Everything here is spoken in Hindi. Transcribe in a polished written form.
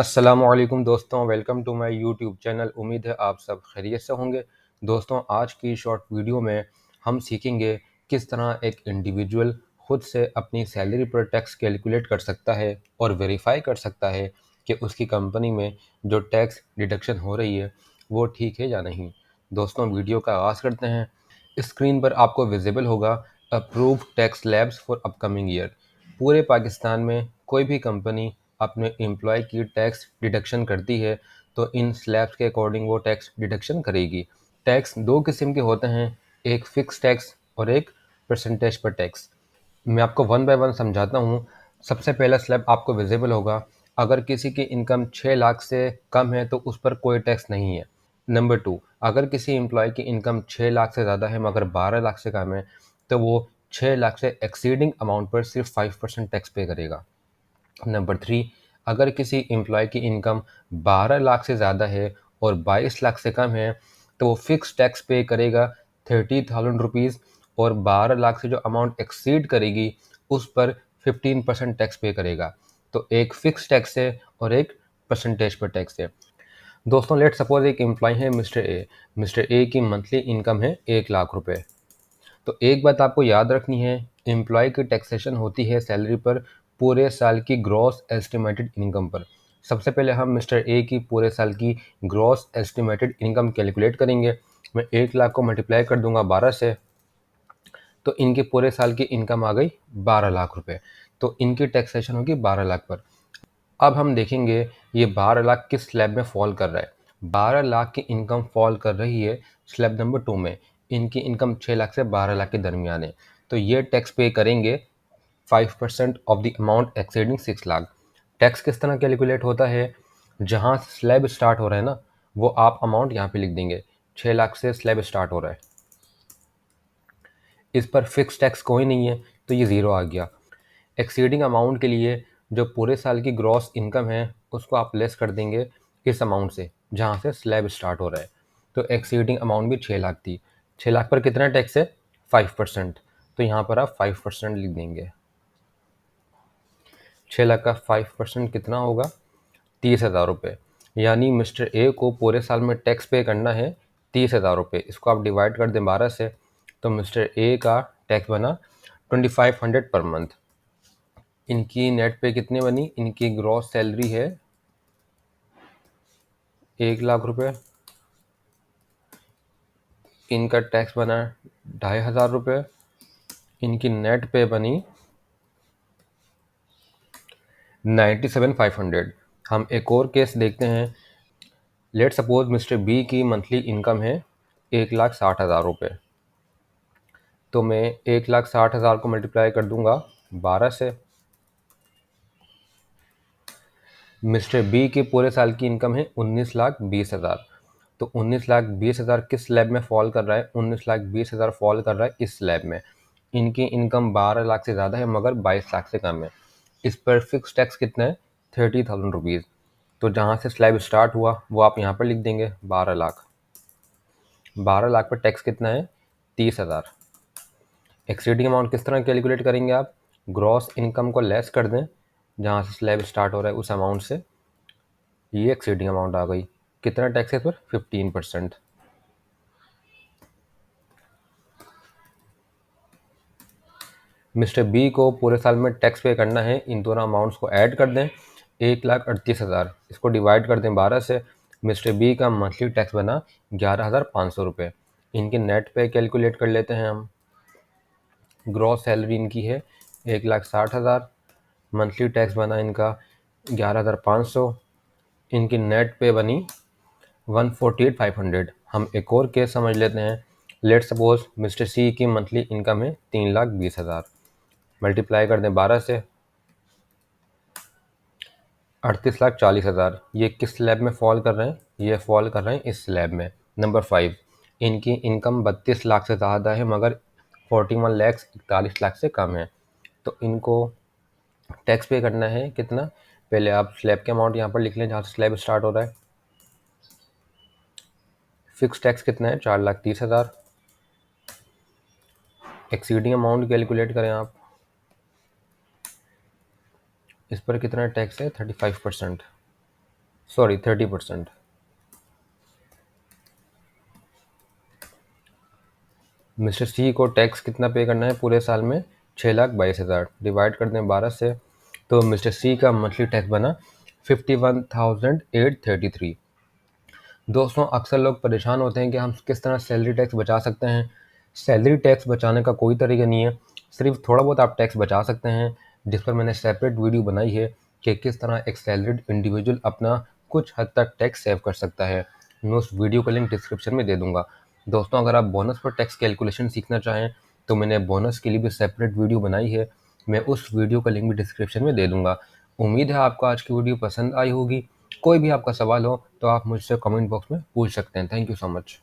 अस्सलामुअलैकुम दोस्तों, welcome to my YouTube channel. उम्मीद है आप सब खैरियत से होंगे। दोस्तों, आज की शॉर्ट वीडियो में हम सीखेंगे किस तरह एक इंडिविजुअल खुद से अपनी सैलरी पर टैक्स कैलकुलेट कर सकता है और वेरीफाई कर सकता है कि उसकी कंपनी में जो टैक्स डिडक्शन हो रही है वो ठीक है या नहीं। दोस्तों, वीडियो का आगाज़ करते हैं। स्क्रीन पर आपको विजिबल होगा approved tax labs for upcoming year. पूरे पाकिस्तान में कोई भी कंपनी अपने एम्प्लॉय की टैक्स डिडक्शन करती है तो इन स्लैब्स के अकॉर्डिंग वो टैक्स डिडक्शन करेगी। टैक्स दो किस्म के होते हैं, एक फिक्स टैक्स और एक परसेंटेज पर टैक्स। मैं आपको वन बाय वन समझाता हूँ। सबसे पहला स्लैब आपको विजिबल होगा। अगर किसी की इनकम 6 लाख से कम है तो उस पर कोई टैक्स नहीं है। नंबर टू, अगर किसी एम्प्लॉय की इनकम 6 लाख से ज़्यादा है मगर 12 लाख से कम है तो वो 6 लाख से एक्सीडिंग अमाउंट पर सिर्फ 5% टैक्स पे करेगा। नंबर थ्री, अगर किसी एम्प्लॉय की इनकम 12 लाख से ज़्यादा है और 22 लाख से कम है तो वो फिक्स टैक्स पे करेगा 30,000 रुपीज़, और 12 लाख से जो अमाउंट एक्सीड करेगी उस पर 15% टैक्स पे करेगा। तो एक फिक्स टैक्स है और एक परसेंटेज पर टैक्स है। दोस्तों, लेट सपोज एक एम्प्लॉय है मिस्टर ए। मिस्टर ए की मंथली इनकम है 1 लाख रुपए। तो एक बात आपको याद रखनी है, एम्प्लॉय की टैक्सेशन होती है सैलरी पर पूरे साल की ग्रॉस एस्टिमेटेड इनकम पर। सबसे पहले हम मिस्टर ए की पूरे साल की ग्रॉस एस्टिमेटेड इनकम कैलकुलेट करेंगे। मैं 1 लाख को मल्टीप्लाई कर दूंगा 12 से, तो इनके पूरे साल की इनकम आ गई 12 लाख रुपए। तो इनकी टैक्सेशन होगी 12 लाख पर। अब हम देखेंगे ये 12 लाख किस स्लैब में फॉल कर रहा है। 12 लाख की इनकम फॉल कर रही है स्लैब नंबर 2 में। इनकी इनकम 6 लाख से 12 लाख के दरमियान है, तो ये टैक्स पे करेंगे 5% of the amount exceeding 6 lakh. Tax किस तरह कैलकुलेट होता है, जहाँ स्लैब स्टार्ट हो रहा है ना, वो आप अमाउंट यहाँ पे लिख देंगे। 6 लाख से स्लैब स्टार्ट हो रहा है, इस पर फिक्स टैक्स कोई नहीं है तो ये ज़ीरो आ गया। एक्सीडिंग अमाउंट के लिए जो पूरे साल की ग्रॉस इनकम है उसको आप लेस कर देंगे इस अमाउंट से जहाँ से स्लैब स्टार्ट हो रहा है। तो एक्सीडिंग अमाउंट भी 6 लाख थी। 6 लाख पर कितना टैक्स है? 5%। तो यहाँ पर आप 5% लिख देंगे। 6 लाख का 5% कितना होगा? 30,000 रुपये। यानी मिस्टर ए को पूरे साल में टैक्स पे करना है 30,000 रुपये। इसको आप डिवाइड कर दें 12 से, तो मिस्टर ए का टैक्स बना 2500 पर मंथ। इनकी नेट पे कितनी बनी? इनकी ग्रॉस सैलरी है 1 लाख रुपए। इनका टैक्स बना 2,500 रुपये। इनकी नेट पे बनी 97,500। हम एक और केस देखते हैं। लेट सपोज मिस्टर बी की मंथली इनकम है 1,60,000 रुपये। तो मैं 1,60,000 को मल्टीप्लाई कर दूंगा 12 से। मिस्टर बी की पूरे साल की इनकम है 19,20,000। तो 19,20,000 किस स्लैब में फॉल कर रहा है? 19,20,000 फॉल कर रहा है इस स्लैब में। इनकी इनकम 12 लाख से ज़्यादा है मगर 22 लाख से कम है। इस पर फिक्स टैक्स कितना है? 30,000 रुपीज़। तो जहाँ से स्लैब स्टार्ट हुआ वो आप यहाँ पर लिख देंगे 12 लाख। 12 लाख पर टैक्स कितना है? 30,000। एक्सीडिंग अमाउंट किस तरह कैलकुलेट करेंगे आप? ग्रॉस इनकम को लेस कर दें जहाँ से स्लैब स्टार्ट हो रहा है उस अमाउंट से। ये एक्सीडिंग अमाउंट आ गई। कितना टैक्स है इस पर? 15%। मिस्टर बी को पूरे साल में टैक्स पे करना है, इन दोनों अमाउंट्स को ऐड कर दें 1,38,000। इसको डिवाइड कर दें 12 से। मिस्टर बी का मंथली टैक्स बना 11,500 रुपये। इनके नेट पे कैलकुलेट कर लेते हैं हम। ग्रॉस सैलरी इनकी है 1,60,000। मंथली टैक्स बना इनका 11,500। इनकी नेट पे बनी 148,500। हम एक और केस समझ लेते हैं। लेट सपोज मिस्टर सी की मंथली इनकम है 3,20,000। मल्टीप्लाई कर दें 12 से, 38,40,000। ये किस स्लैब में फॉल कर रहे हैं? ये फॉल कर रहे हैं इस स्लैब में। नंबर 5, इनकी इनकम 32 लाख से ज़्यादा है मगर 41,41,00,000 से कम है। तो इनको टैक्स पे करना है कितना? पहले आप स्लैब के अमाउंट यहाँ पर लिख लें जहाँ से स्लैब स्टार्ट हो रहा है। फिक्स टैक्स कितना है? 4,30,000। एक्सीडिंग अमाउंट कैलकुलेट करें आप। इस पर कितना टैक्स है? 35%। सॉरी 30%। मिस्टर सी को टैक्स कितना पे करना है पूरे साल में? 6,22,000 डिवाइड कर दें 12 से, तो मिस्टर सी का मंथली टैक्स बना 51,833। दोस्तों अक्सर लोग परेशान होते हैं कि हम किस तरह सैलरी टैक्स बचा सकते हैं। सैलरी टैक्स बचाने का कोई तरीका नहीं है, सिर्फ थोड़ा बहुत आप टैक्स बचा सकते हैं, जिस पर मैंने सेपरेट वीडियो बनाई है कि किस तरह एक सैलरीड इंडिविजुअल अपना कुछ हद तक टैक्स सेव कर सकता है। मैं उस वीडियो का लिंक डिस्क्रिप्शन में दे दूंगा। दोस्तों अगर आप बोनस पर टैक्स कैलकुलेशन सीखना चाहें तो मैंने बोनस के लिए भी सेपरेट वीडियो बनाई है, मैं उस वीडियो का लिंक भी डिस्क्रिप्शन में दे दूंगा। उम्मीद है आपको आज की वीडियो पसंद आई होगी। कोई भी आपका सवाल हो तो आप मुझसे कमेंट बॉक्स में पूछ सकते हैं। Thank you so much.